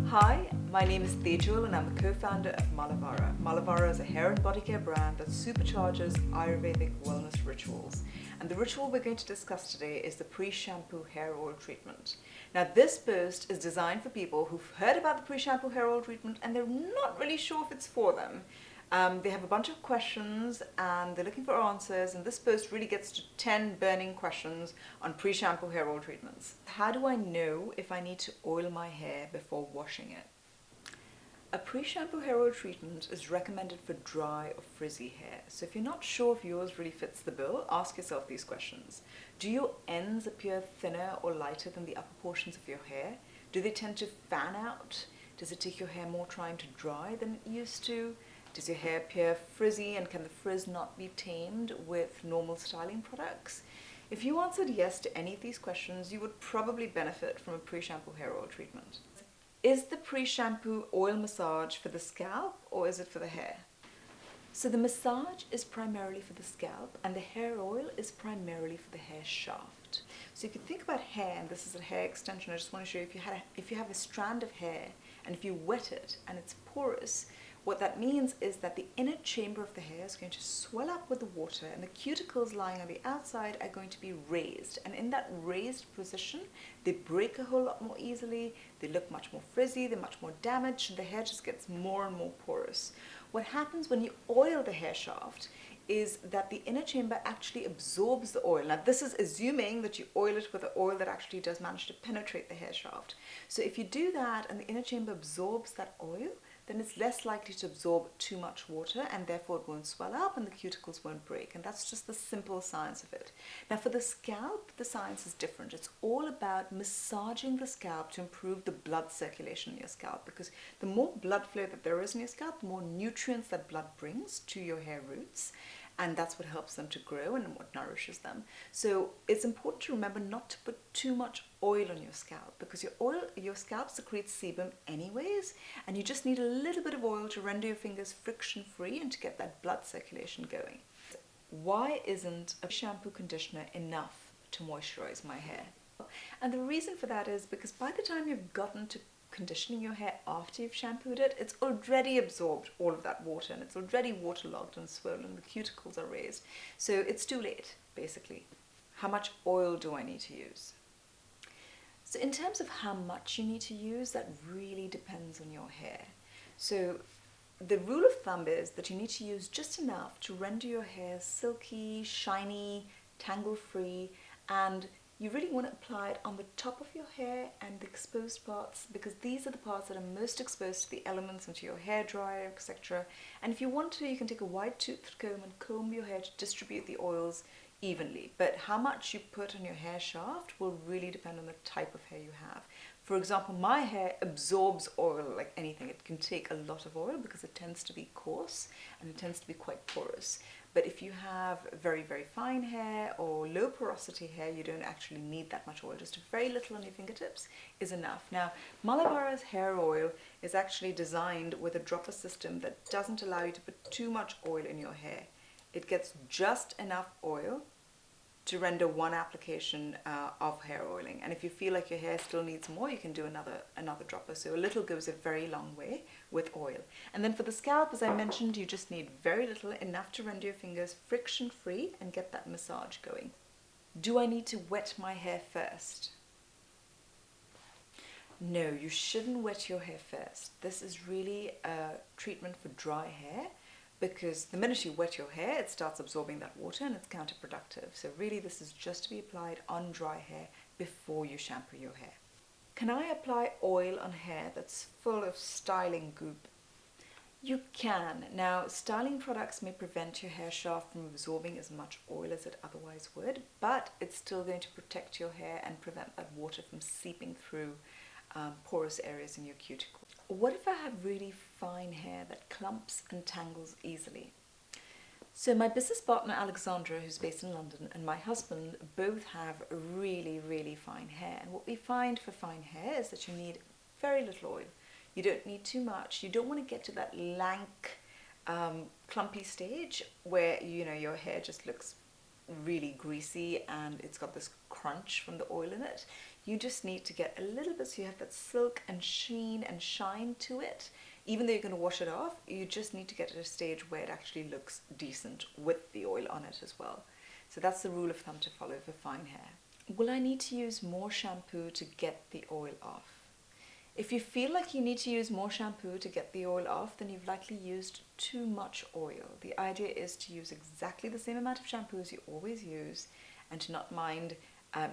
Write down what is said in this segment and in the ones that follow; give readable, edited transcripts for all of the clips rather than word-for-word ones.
Hi, my name is Tejul and I'm a co-founder of Malavara. Malavara is a hair and body care brand that supercharges Ayurvedic wellness rituals. And the ritual we're going to discuss today is the pre-shampoo hair oil treatment. Now this post is designed for people who've heard about the pre-shampoo hair oil treatment and they're not really sure if it's for them. They have a bunch of questions and they're looking for answers, and this post really gets to 10 burning questions on pre-shampoo hair oil treatments. How do I know if I need to oil my hair before washing it? A pre-shampoo hair oil treatment is recommended for dry or frizzy hair. So if you're not sure if yours really fits the bill, ask yourself these questions. Do your ends appear thinner or lighter than the upper portions of your hair? Do they tend to fan out? Does it take your hair more time to dry than it used to? Does your hair appear frizzy, and can the frizz not be tamed with normal styling products? If you answered yes to any of these questions, you would probably benefit from a pre-shampoo hair oil treatment. Is the pre-shampoo oil massage for the scalp or is it for the hair? So the massage is primarily for the scalp and the hair oil is primarily for the hair shaft. So if you think about hair, and this is a hair extension, I just want to show you, if you have a strand of hair and if you wet it and it's porous, what that means is that the inner chamber of the hair is going to swell up with the water and the cuticles lying on the outside are going to be raised. And in that raised position, they break a whole lot more easily, they look much more frizzy, they're much more damaged, and the hair just gets more and more porous. What happens when you oil the hair shaft is that the inner chamber actually absorbs the oil. Now this is assuming that you oil it with an oil that actually does manage to penetrate the hair shaft. So if you do that and the inner chamber absorbs that oil, then it's less likely to absorb too much water and therefore it won't swell up and the cuticles won't break. And that's just the simple science of it. Now for the scalp, the science is different. It's all about massaging the scalp to improve the blood circulation in your scalp, because the more blood flow that there is in your scalp, the more nutrients that blood brings to your hair roots. And that's what helps them to grow and what nourishes them. So it's important to remember not to put too much oil on your scalp, because your scalp secretes sebum anyways, and you just need a little bit of oil to render your fingers friction free and to get that blood circulation going. Why isn't a shampoo conditioner enough to moisturize my hair? And the reason for that is because by the time you've gotten to conditioning your hair after you've shampooed it, it's already absorbed all of that water and it's already waterlogged and swollen, the cuticles are raised. So it's too late, basically. How much oil do I need to use? So in terms of how much you need to use, that really depends on your hair. So the rule of thumb is that you need to use just enough to render your hair silky, shiny, tangle-free, and you really want to apply it on the top of your hair and the exposed parts, because these are the parts that are most exposed to the elements into your hair dryer, etc. And if you want to, you can take a wide toothed comb and comb your hair to distribute the oils evenly. But how much you put on your hair shaft will really depend on the type of hair you have. For example, my hair absorbs oil like anything. It can take a lot of oil because it tends to be coarse and it tends to be quite porous. But if you have very, very fine hair or low porosity hair, you don't actually need that much oil. Just very little on your fingertips is enough. Now, Malavara's hair oil is actually designed with a dropper system that doesn't allow you to put too much oil in your hair. It gets just enough oil to render one application of hair oiling. And if you feel like your hair still needs more, you can do another dropper. So a little goes a very long way with oil. And then for the scalp, as I mentioned, you just need very little, enough to render your fingers friction free and get that massage going. Do I need to wet my hair first? No, you shouldn't wet your hair first. This is really a treatment for dry hair, because the minute you wet your hair, it starts absorbing that water and it's counterproductive. So really this is just to be applied on dry hair before you shampoo your hair. Can I apply oil on hair that's full of styling goop? You can. Now, styling products may prevent your hair shaft from absorbing as much oil as it otherwise would, but it's still going to protect your hair and prevent that water from seeping through porous areas in your cuticle. What if I have really fine hair that clumps and tangles easily? So my business partner Alexandra, who's based in London, and my husband both have really, really fine hair. And what we find for fine hair is that you need very little oil. You don't need too much. You don't want to get to that lank, clumpy stage where your hair just looks really greasy and it's got this crunch from the oil in it. You just need to get a little bit so you have that silk and sheen and shine to it. Even though you're going to wash it off, you just need to get at a stage where it actually looks decent with the oil on it as well. So that's the rule of thumb to follow for fine hair. Will I need to use more shampoo to get the oil off? If you feel like you need to use more shampoo to get the oil off, then you've likely used too much oil. The idea is to use exactly the same amount of shampoo as you always use, and to not mind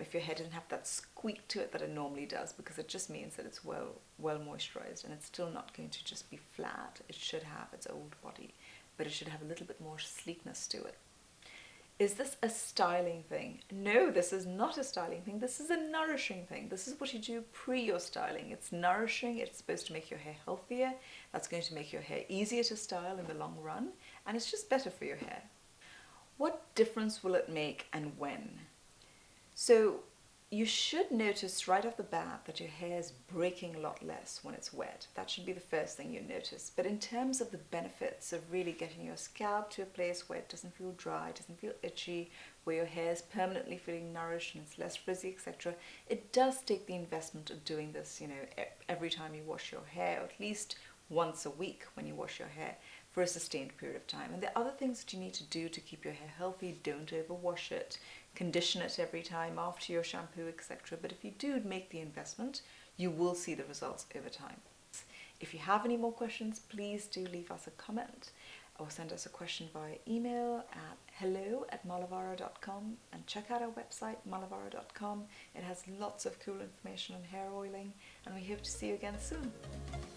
if your hair doesn't have that squeak to it that it normally does, because it just means that it's well moisturized, and it's still not going to just be flat. It should have its old body, but it should have a little bit more sleekness to it. Is this a styling thing? No, this is not a styling thing. This is a nourishing thing. This is what you do pre your styling. It's nourishing. It's supposed to make your hair healthier. That's going to make your hair easier to style in the long run. And it's just better for your hair. What difference will it make and when? So you should notice right off the bat that your hair is breaking a lot less when it's wet. That should be the first thing you notice. But in terms of the benefits of really getting your scalp to a place where it doesn't feel dry, doesn't feel itchy, where your hair is permanently feeling nourished and it's less frizzy, etc., it does take the investment of doing this, every time you wash your hair, or at least once a week when you wash your hair, for a sustained period of time. And there are other things that you need to do to keep your hair healthy. Don't overwash it. Condition it every time after your shampoo, etc. But if you do make the investment, you will see the results over time. If you have any more questions, please do leave us a comment or send us a question via email at hello@malavara.com, and check out our website malavara.com. It has lots of cool information on hair oiling, and we hope to see you again soon.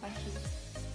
Thank you.